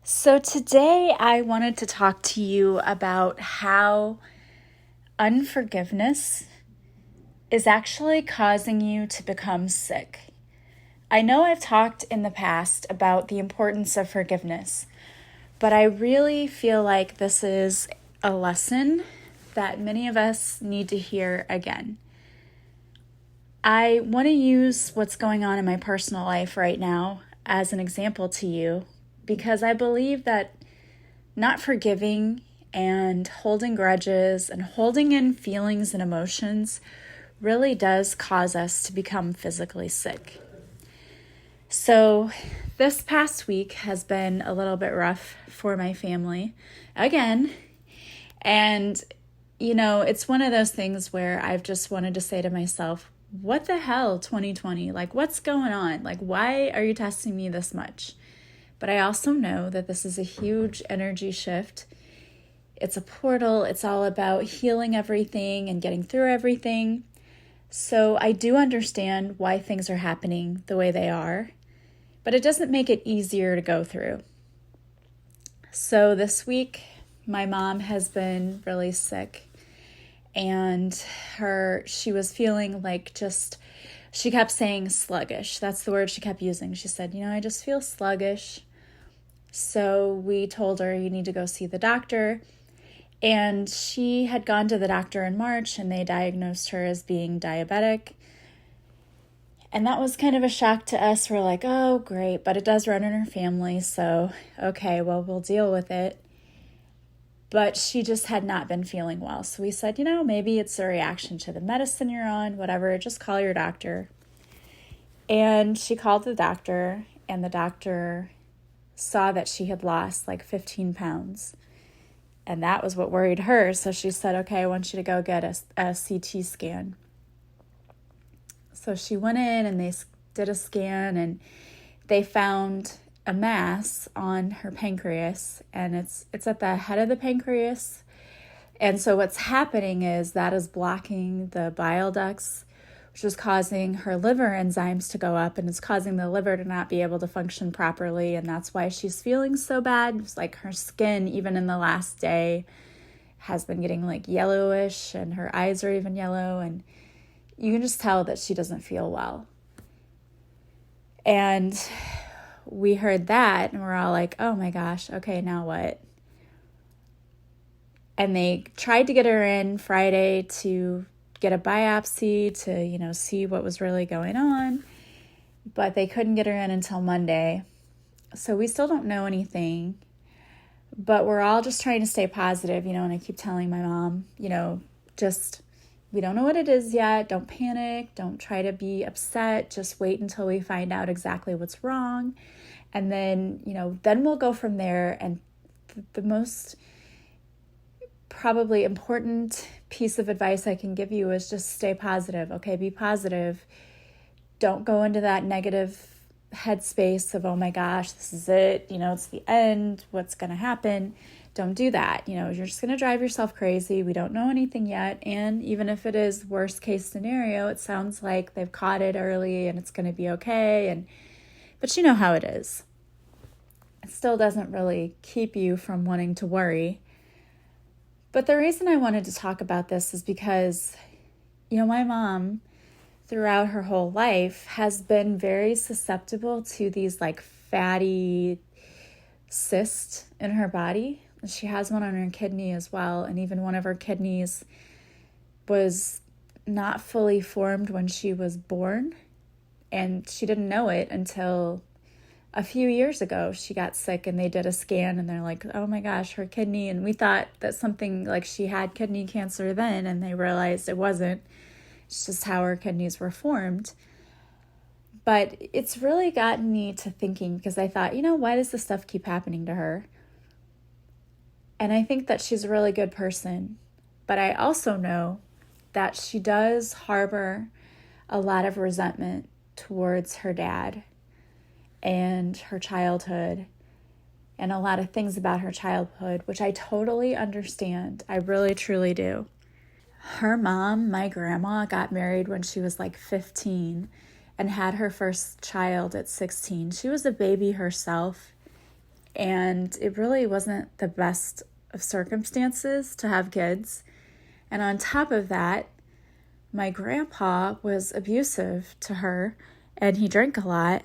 So today I wanted to talk to you about how unforgiveness is actually causing you to become sick. I know I've talked in the past about the importance of forgiveness, but I really feel like this is a lesson that many of us need to hear again. I want to use what's going on in my personal life right now as an example to you because I believe that not forgiving and holding grudges and holding in feelings and emotions really does cause us to become physically sick. So this past week has been a little bit rough for my family again. And, it's one of those things where I've just wanted to say to myself, what the hell, 2020? Like, what's going on? Like, why are you testing me this much? But I also know that this is a huge energy shift. It's a portal. It's all about healing everything and getting through everything. So I do understand why things are happening the way they are, but it doesn't make it easier to go through. So this week, my mom has been really sick, and she was feeling like she kept saying sluggish. That's the word she kept using. She said, I just feel sluggish. So we told her, you need to go see the doctor. And she had gone to the doctor in March, and they diagnosed her as being diabetic. And that was kind of a shock to us. We're like, oh, great, but it does run in her family. So, okay, well, we'll deal with it. But she just had not been feeling well. So we said, maybe it's a reaction to the medicine you're on, whatever, just call your doctor. And she called the doctor, and the doctor saw that she had lost like 15 pounds. And that was what worried her. So she said, okay, I want you to go get a CT scan. So she went in and they did a scan, and they found a mass on her pancreas, and it's at the head of the pancreas. And so what's happening is that is blocking the bile ducts, which is causing her liver enzymes to go up, and it's causing the liver to not be able to function properly. And that's why she's feeling so bad. It's like her skin, even in the last day, has been getting like yellowish, and her eyes are even yellow, and you can just tell that she doesn't feel well. And we heard that, and we're all like, oh my gosh, okay, now what? And they tried to get her in Friday to get a biopsy to, see what was really going on, but they couldn't get her in until Monday. So we still don't know anything, but we're all just trying to stay positive, and I keep telling my mom, just, we don't know what it is yet. Don't panic. Don't try to be upset. Just wait until we find out exactly what's wrong. And then, then we'll go from there. And the most probably important piece of advice I can give you is just stay positive. Okay, be positive. Don't go into that negative headspace of, oh my gosh, this is it. It's the end. What's going to happen? Don't do that. You're just going to drive yourself crazy. We don't know anything yet. And even if it is worst case scenario, it sounds like they've caught it early and it's going to be okay. But you know how it is. It still doesn't really keep you from wanting to worry. But the reason I wanted to talk about this is because, my mom, throughout her whole life, has been very susceptible to these like fatty cysts in her body. She has one on her kidney as well, and even one of her kidneys was not fully formed when she was born, and she didn't know it until a few years ago. She got sick, and they did a scan, and they're like, oh my gosh, her kidney, and we thought that something like she had kidney cancer then, and they realized it wasn't. It's just how her kidneys were formed. But it's really gotten me to thinking, because I thought, why does this stuff keep happening to her? And I think that she's a really good person. But I also know that she does harbor a lot of resentment towards her dad and her childhood, and a lot of things about her childhood, which I totally understand. I really, truly do. Her mom, my grandma, got married when she was like 15 and had her first child at 16. She was a baby herself, and it really wasn't the best of circumstances to have kids. And on top of that, my grandpa was abusive to her, and he drank a lot.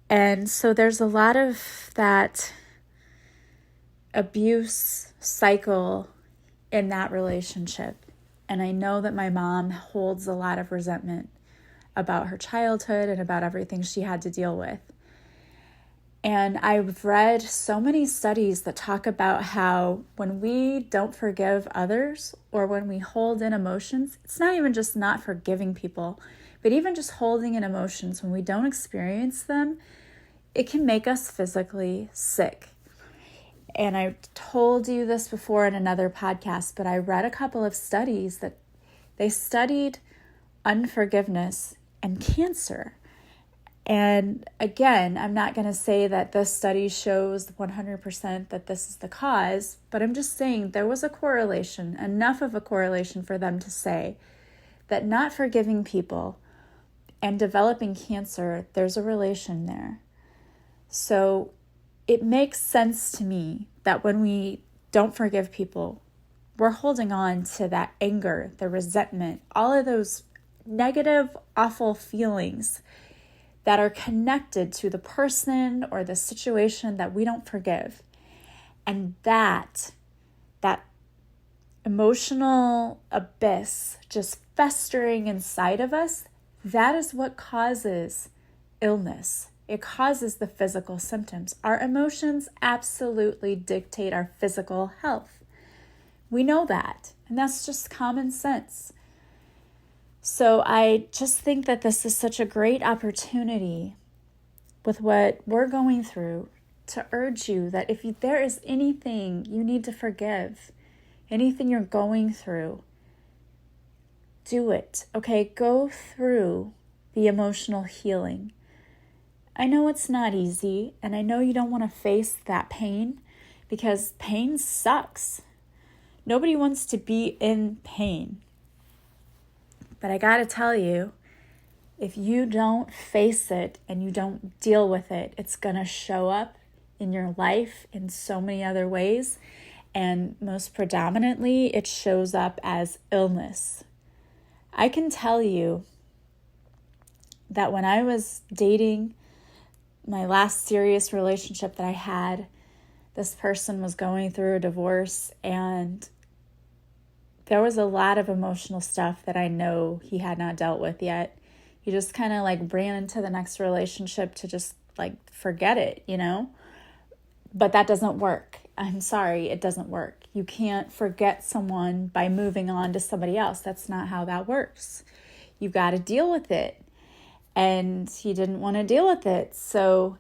And so there's a lot of that abuse cycle in that relationship. And I know that my mom holds a lot of resentment about her childhood and about everything she had to deal with. And I've read so many studies that talk about how when we don't forgive others or when we hold in emotions, it's not even just not forgiving people, but even just holding in emotions when we don't experience them, it can make us physically sick. And I told you this before in another podcast, but I read a couple of studies that they studied unforgiveness and cancer. And again, I'm not going to say that this study shows 100% that this is the cause, but I'm just saying there was a correlation, enough of a correlation for them to say that not forgiving people and developing cancer, there's a relation there. So it makes sense to me that when we don't forgive people, we're holding on to that anger, the resentment, all of those negative, awful feelings that are connected to the person or the situation that we don't forgive. And that emotional abyss just festering inside of us, that is what causes illness. It causes the physical symptoms. Our emotions absolutely dictate our physical health. We know that, and that's just common sense. So I just think that this is such a great opportunity with what we're going through to urge you that if there is anything you need to forgive, anything you're going through, do it. Okay, go through the emotional healing. I know it's not easy, and I know you don't want to face that pain because pain sucks. Nobody wants to be in pain. But I got to tell you, if you don't face it and you don't deal with it, it's going to show up in your life in so many other ways. And most predominantly, it shows up as illness. I can tell you that when I was dating my last serious relationship that I had, this person was going through a divorce, and there was a lot of emotional stuff that I know he had not dealt with yet. He just kind of like ran into the next relationship to just like forget it, you know? But that doesn't work. I'm sorry, it doesn't work. You can't forget someone by moving on to somebody else. That's not how that works. You've got to deal with it. And he didn't want to deal with it. So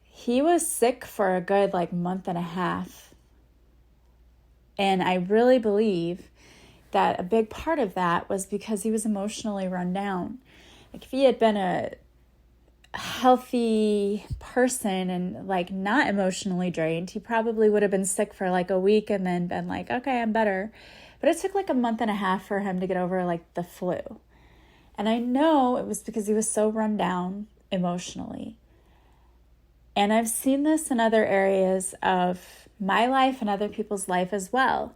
he was sick for a good month and a half. And I really believe that a big part of that was because he was emotionally run down. Like if he had been a healthy person and not emotionally drained, he probably would have been sick for a week and then been like, okay, I'm better. But it took a month and a half for him to get over the flu. And I know it was because he was so run down emotionally. And I've seen this in other areas of my life and other people's life as well.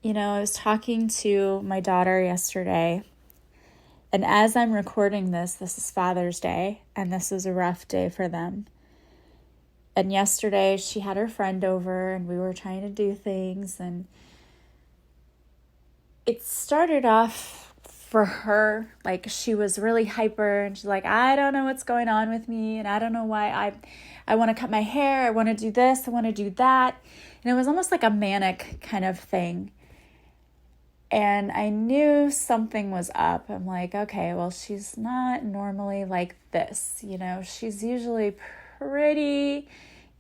You know, I was talking to my daughter yesterday, and as I'm recording this is Father's Day, and this is a rough day for them. And yesterday she had her friend over, and we were trying to do things, and it started off for her, she was really hyper, and she's like, I don't know what's going on with me, and I don't know why I want to cut my hair, I want to do this, I want to do that. And it was almost like a manic kind of thing. And I knew something was up. I'm like, okay, well, she's not normally like this. You know, she's usually pretty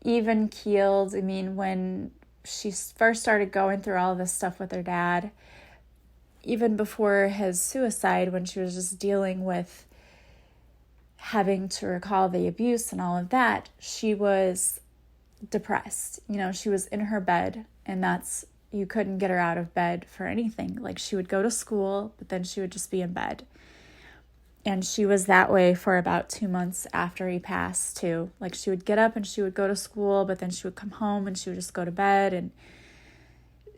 even-keeled. I mean, when she first started going through all this stuff with her dad, even before his suicide, when she was just dealing with having to recall the abuse and all of that, she was depressed. You know, she was in her bed, and you couldn't get her out of bed for anything. She would go to school, but then she would just be in bed. And she was that way for about 2 months after he passed too. Like she would get up and she would go to school, but then she would come home and she would just go to bed, and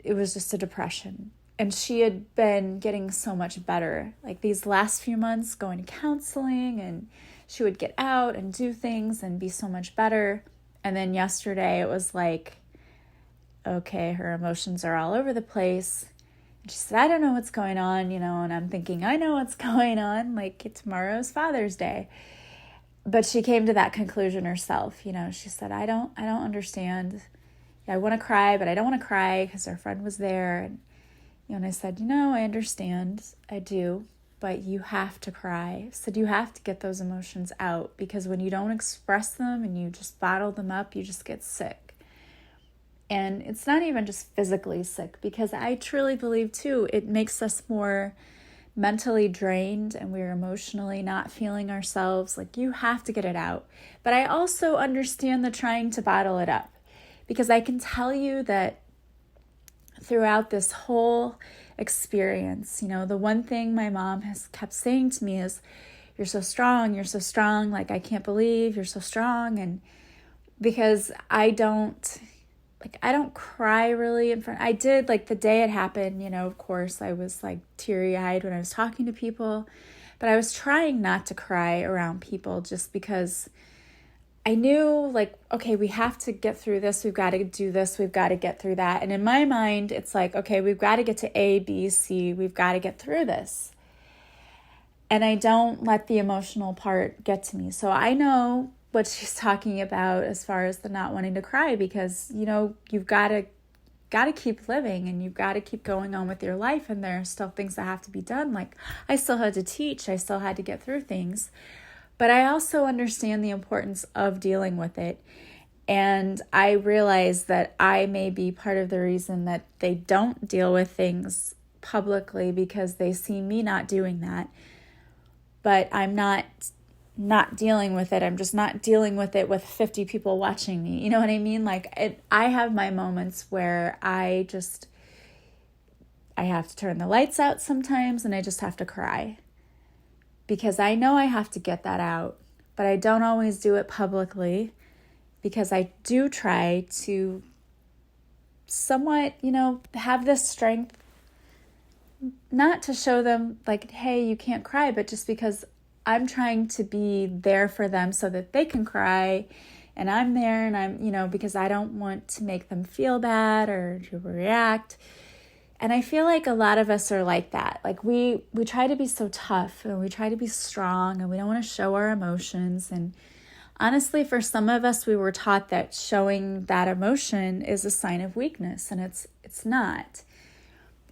it was just a depression. And she had been getting so much better. Like these last few months, going to counseling, and she would get out and do things and be so much better. And then yesterday it was like, okay, her emotions are all over the place. And she said, I don't know what's going on, and I'm thinking, I know what's going on. Like tomorrow's Father's Day. But she came to that conclusion herself. She said, I don't understand. I want to cry, but I don't want to cry because her friend was there. And I said, I understand. I do. But you have to cry. I said, you have to get those emotions out, because when you don't express them and you just bottle them up, you just get sick. And it's not even just physically sick, because I truly believe too, it makes us more mentally drained and we're emotionally not feeling ourselves. Like you have to get it out. But I also understand the trying to bottle it up, because I can tell you that throughout this whole experience, the one thing my mom has kept saying to me is, you're so strong, like I can't believe you're so strong. And because I don't cry really in front. I did, like the day it happened, of course I was like teary-eyed when I was talking to people, but I was trying not to cry around people, just because I knew, like, okay, we have to get through this. We've got to do this. We've got to get through that. And in my mind, it's like, okay, we've got to get to A, B, C. We've got to get through this. And I don't let the emotional part get to me. So I know what she's talking about as far as the not wanting to cry, because, you've got to keep living, and you've got to keep going on with your life. And there are still things that have to be done. Like I still had to teach. I still had to get through things. But I also understand the importance of dealing with it. And I realize that I may be part of the reason that they don't deal with things publicly, because they see me not doing that. But I'm not dealing with it. I'm just not dealing with it with 50 people watching me. You know what I mean? Like I have my moments where I have to turn the lights out sometimes, and I just have to cry. Because I know I have to get that out, but I don't always do it publicly, because I do try to somewhat, have this strength, not to show them like, hey, you can't cry, but just because I'm trying to be there for them so that they can cry, and I'm there, and I'm, because I don't want to make them feel bad or to react. And I feel like a lot of us are like that. Like we try to be so tough, and we try to be strong, and we don't want to show our emotions. And honestly, for some of us, we were taught that showing that emotion is a sign of weakness, and it's not.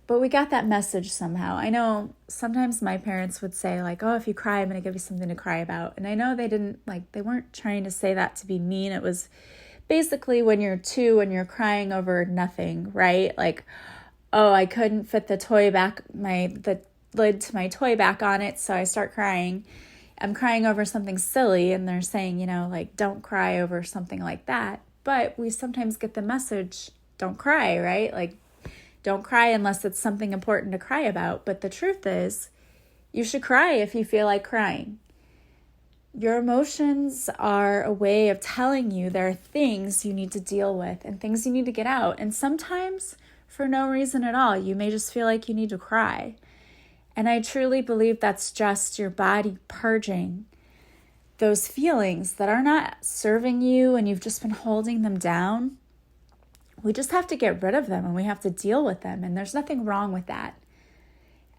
But we got that message somehow. I know sometimes my parents would say like, oh, if you cry, I'm going to give you something to cry about. And I know they weren't trying to say that to be mean. It was basically when you're 2 and you're crying over nothing, right? Like, oh, I couldn't fit the lid to my toy back on it, so I start crying. I'm crying over something silly, and they're saying, like, don't cry over something like that. But we sometimes get the message, don't cry, right? Like, don't cry unless it's something important to cry about. But the truth is, you should cry if you feel like crying. Your emotions are a way of telling you there are things you need to deal with and things you need to get out. And sometimes for no reason at all. You may just feel like you need to cry. And I truly believe that's just your body purging those feelings that are not serving you and you've just been holding them down. We just have to get rid of them, and we have to deal with them. And there's nothing wrong with that.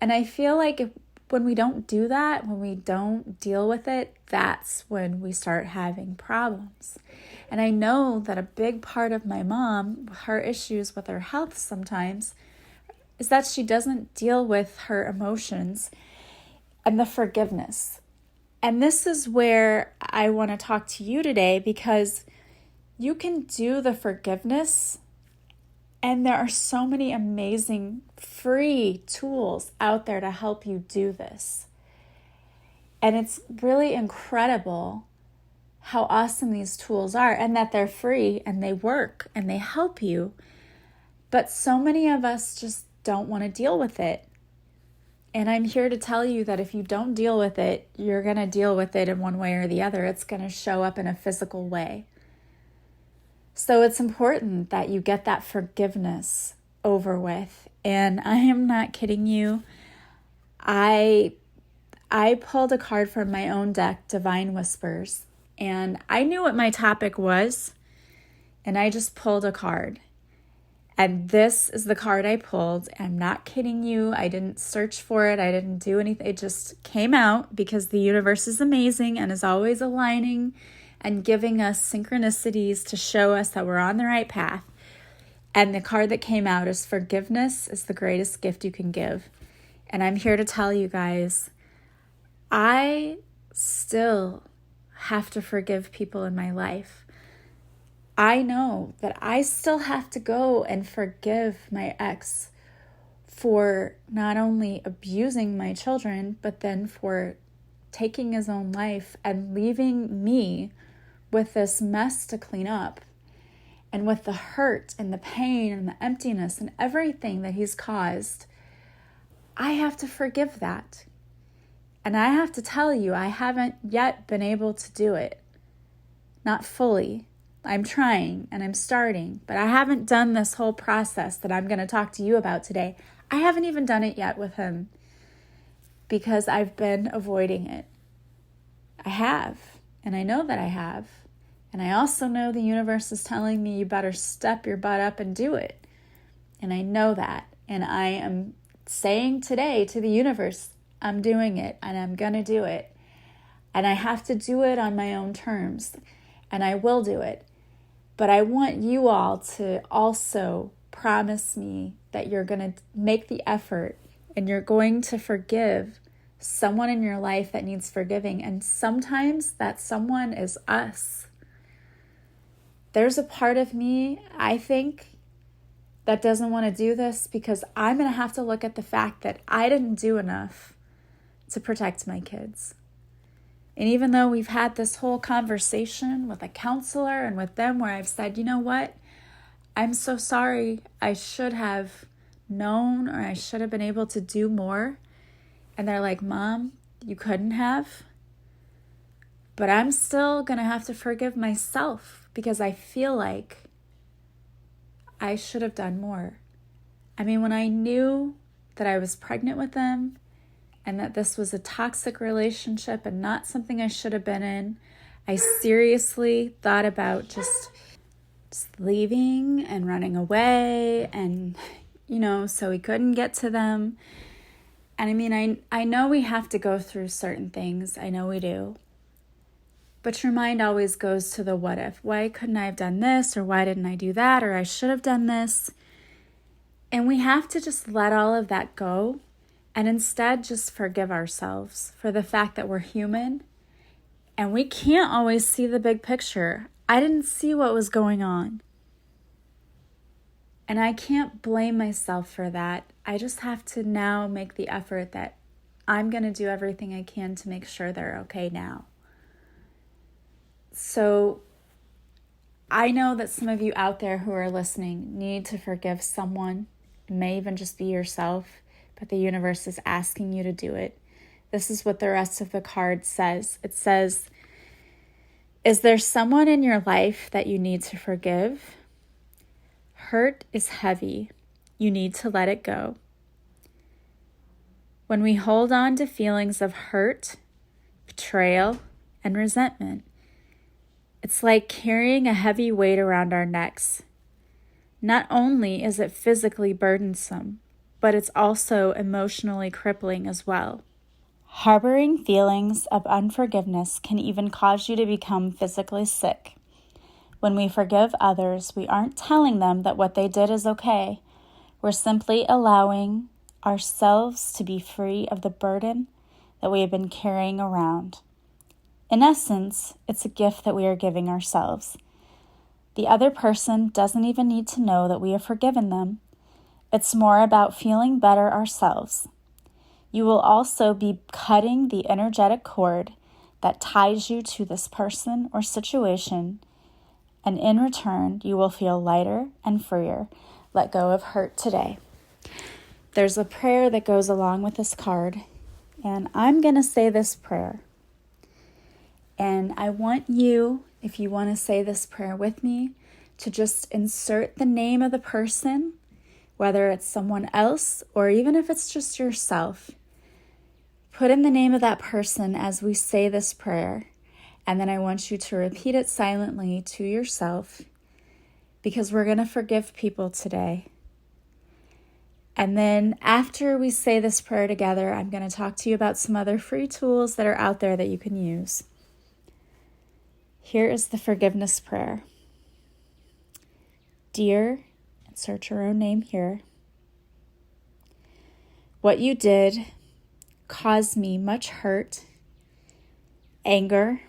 And I feel like when we don't do that, when we don't deal with it, that's when we start having problems. And I know that a big part of my mom, her issues with her health sometimes, is that she doesn't deal with her emotions and the forgiveness. And this is where I want to talk to you today, because you can do the forgiveness, and there are so many amazing free tools out there to help you do this. And it's really incredible how awesome these tools are, and that they're free and they work and they help you. But so many of us just don't want to deal with it. And I'm here to tell you that if you don't deal with it, you're going to deal with it in one way or the other. It's going to show up in a physical way. So it's important that you get that forgiveness over with. And I am not kidding you. I pulled a card from my own deck, Divine Whispers, and I knew what my topic was, and I just pulled a card. And this is the card I pulled. I'm not kidding you. I didn't search for it. I didn't do anything. It just came out because the universe is amazing and is always aligning and giving us synchronicities to show us that we're on the right path. And the card that came out is forgiveness is the greatest gift you can give. And I'm here to tell you guys, I still have to forgive people in my life. I know that I still have to go and forgive my ex for not only abusing my children, but then for taking his own life and leaving me with this mess to clean up, and with the hurt and the pain and the emptiness and everything that he's caused. I have to forgive that. And I have to tell you, I haven't yet been able to do it. Not fully. I'm trying and I'm starting, but I haven't done this whole process that I'm going to talk to you about today. I haven't even done it yet with him because I've been avoiding it. I have, and I know that I have. And I also know the universe is telling me you better step your butt up and do it. And I know that. And I am saying today to the universe, I'm doing it and I'm going to do it. And I have to do it on my own terms. And I will do it. But I want you all to also promise me that you're going to make the effort and you're going to forgive someone in your life that needs forgiving. And sometimes that someone is us. There's a part of me, I think, that doesn't want to do this because I'm going to have to look at the fact that I didn't do enough to protect my kids. And even though we've had this whole conversation with a counselor and with them where I've said, you know what, I'm so sorry, I should have known or I should have been able to do more. And they're like, Mom, you couldn't have. But I'm still going to have to forgive myself because I feel like I should have done more. I mean, when I knew that I was pregnant with them and that this was a toxic relationship and not something I should have been in, I seriously thought about just leaving and running away and, so we couldn't get to them. And I mean, I know we have to go through certain things. I know we do. But your mind always goes to the what if. Why couldn't I have done this? Or why didn't I do that? Or I should have done this. And we have to just let all of that go and instead just forgive ourselves for the fact that we're human and we can't always see the big picture. I didn't see what was going on. And I can't blame myself for that. I just have to now make the effort that I'm going to do everything I can to make sure they're okay now. So I know that some of you out there who are listening need to forgive someone. It may even just be yourself, but the universe is asking you to do it. This is what the rest of the card says. It says, is there someone in your life that you need to forgive? Hurt is heavy. You need to let it go. When we hold on to feelings of hurt, betrayal, and resentment, it's like carrying a heavy weight around our necks. Not only is it physically burdensome, but it's also emotionally crippling as well. Harboring feelings of unforgiveness can even cause you to become physically sick. When we forgive others, we aren't telling them that what they did is okay. We're simply allowing ourselves to be free of the burden that we have been carrying around. In essence, it's a gift that we are giving ourselves. The other person doesn't even need to know that we have forgiven them. It's more about feeling better ourselves. You will also be cutting the energetic cord that ties you to this person or situation, and in return, you will feel lighter and freer. Let go of hurt today. there's a prayer that goes along with this card, and I'm going to say this prayer. And I want you, if you want to say this prayer with me, to just insert the name of the person, whether it's someone else or even if it's just yourself. Put in the name of that person as we say this prayer, and then I want you to repeat it silently to yourself, because we're going to forgive people today. And then after we say this prayer together, I'm going to talk to you about some other free tools that are out there that you can use. Here is the forgiveness prayer. Dear, insert your own name here. What you did caused me much hurt, anger,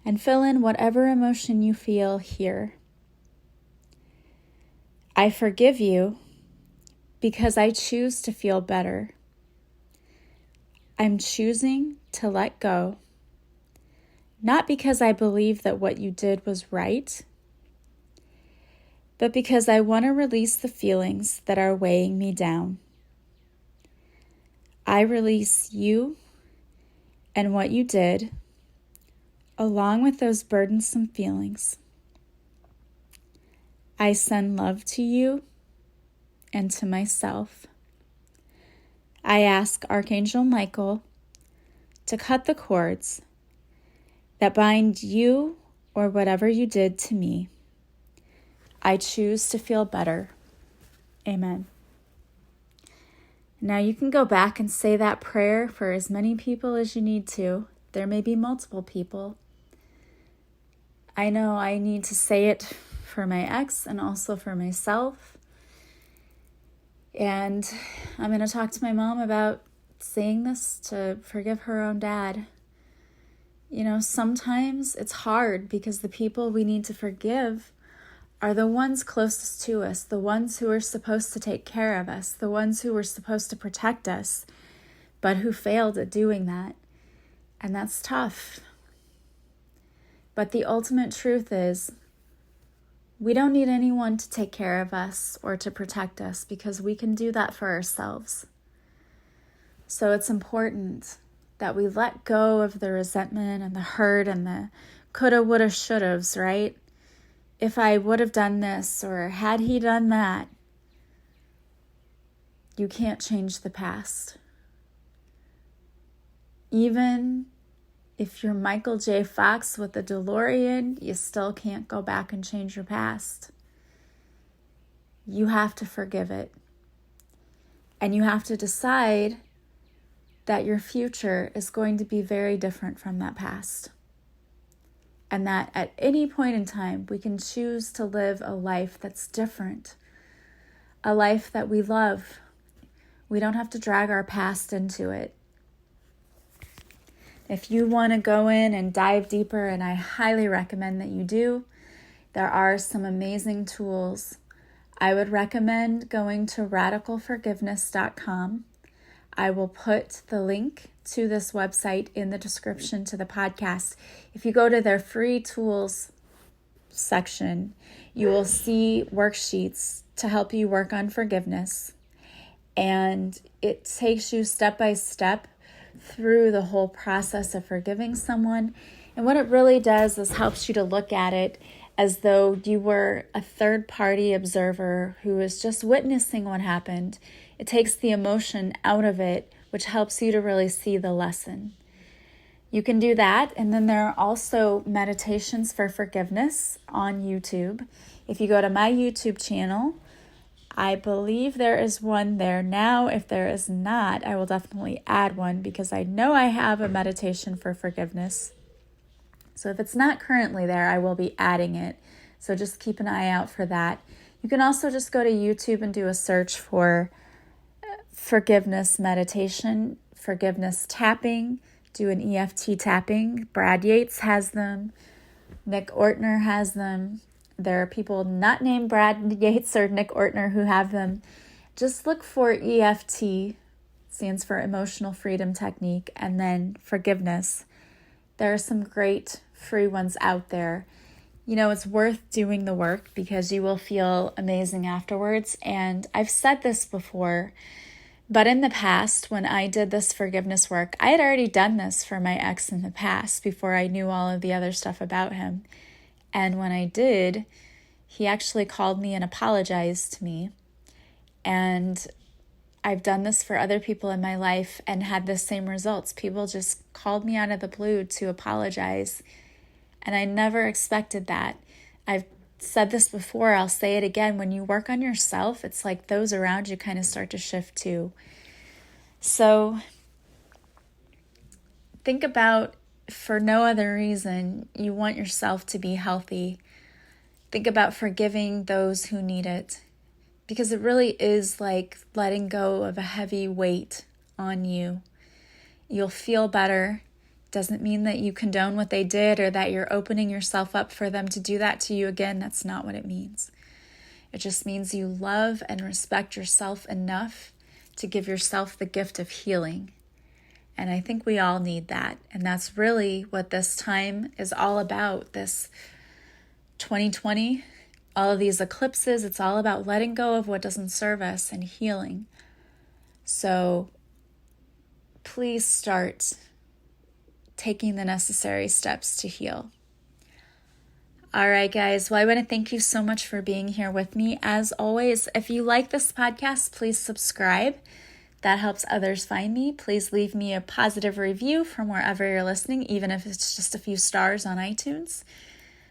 and fill in whatever emotion you feel here. I forgive you because I choose to feel better. I'm choosing to let go, not because I believe that what you did was right, but because I want to release the feelings that are weighing me down. I release you and what you did, along with those burdensome feelings. I send love to you and to myself. I ask Archangel Michael to cut the cords that bind you or whatever you did to me. I choose to feel better. Amen. Now you can go back and say that prayer for as many people as you need to. There may be multiple people. I know I need to say it for my ex and also for myself. And I'm going to talk to my mom about saying this to forgive her own dad. You know, sometimes it's hard because the people we need to forgive are the ones closest to us, the ones who are supposed to take care of us, the ones who were supposed to protect us, but who failed at doing that. And that's tough. But the ultimate truth is, we don't need anyone to take care of us or to protect us because we can do that for ourselves. So it's important that we let go of the resentment and the hurt and the coulda, woulda, shouldas, right? If I would have done this or had he done that, you can't change the past. Even if you're Michael J. Fox with a DeLorean, you still can't go back and change your past. You have to forgive it. And you have to decide that your future is going to be very different from that past. And that at any point in time, we can choose to live a life that's different. A life that we love. We don't have to drag our past into it. If you want to go in and dive deeper, and I highly recommend that you do, there are some amazing tools. I would recommend going to radicalforgiveness.com. I will put the link to this website in the description to the podcast. If you go to their free tools section, you will see worksheets to help you work on forgiveness. And it takes you step by step through the whole process of forgiving someone. And what it really does is helps you to look at it as though you were a third-party observer who is just witnessing what happened. It takes the emotion out of it, which helps you to really see the lesson. You can do that, and then there are also meditations for forgiveness on YouTube. If you go to my YouTube channel, I believe there is one there now. If there is not, I will definitely add one because I know I have a meditation for forgiveness. So if it's not currently there, I will be adding it. So just keep an eye out for that. You can also just go to YouTube and do a search for forgiveness meditation, forgiveness tapping, do an EFT tapping. Brad Yates has them. Nick Ortner has them. There are people not named Brad Yates or Nick Ortner who have them. Just look for EFT, stands for Emotional Freedom Technique, and then forgiveness. There are some great free ones out there. It's worth doing the work because you will feel amazing afterwards. And I've said this before, but in the past, when I did this forgiveness work, I had already done this for my ex in the past before I knew all of the other stuff about him. And when I did, he actually called me and apologized to me. And I've done this for other people in my life and had the same results. People just called me out of the blue to apologize. And I never expected that. I've said this before, I'll say it again. When you work on yourself, it's like those around you kind of start to shift too. So think about, for no other reason, you want yourself to be healthy. Think about forgiving those who need it. Because it really is like letting go of a heavy weight on you. You'll feel better. Doesn't mean that you condone what they did or that you're opening yourself up for them to do that to you again. That's not what it means. It just means you love and respect yourself enough to give yourself the gift of healing. And I think we all need that. And that's really what this time is all about. This 2020, all of these eclipses, it's all about letting go of what doesn't serve us and healing. So please start taking the necessary steps to heal. All right, guys. Well, I want to thank you so much for being here with me. As always, if you like this podcast, please subscribe. That helps others find me. Please leave me a positive review from wherever you're listening, even if it's just a few stars on iTunes.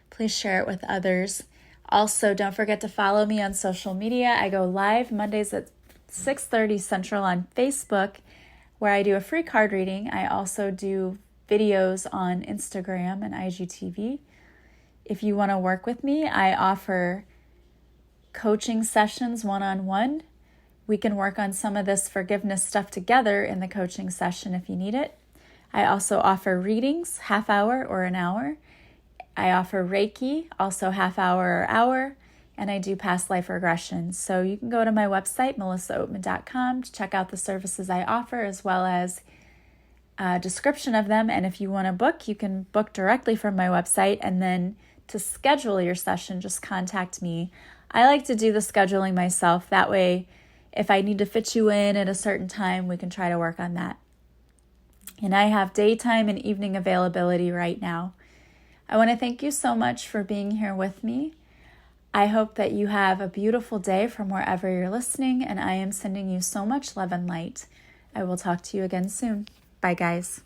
Please share it with others. Also, don't forget to follow me on social media. I go live Mondays at 6:30 Central on Facebook, where I do a free card reading. I also do videos on Instagram and IGTV. If you want to work with me, I offer coaching sessions one-on-one. We can work on some of this forgiveness stuff together in the coaching session if you need it. I also offer readings, half hour or an hour. I offer Reiki, also half hour or hour, and I do past life regressions. So you can go to my website, melissaoatman.com, to check out the services I offer, as well as a description of them. And if you want to book, you can book directly from my website. And then to schedule your session, just contact me. I like to do the scheduling myself. That way, if I need to fit you in at a certain time, we can try to work on that. And I have daytime and evening availability right now. I want to thank you so much for being here with me. I hope that you have a beautiful day from wherever you're listening, and I am sending you so much love and light. I will talk to you again soon. Bye, guys.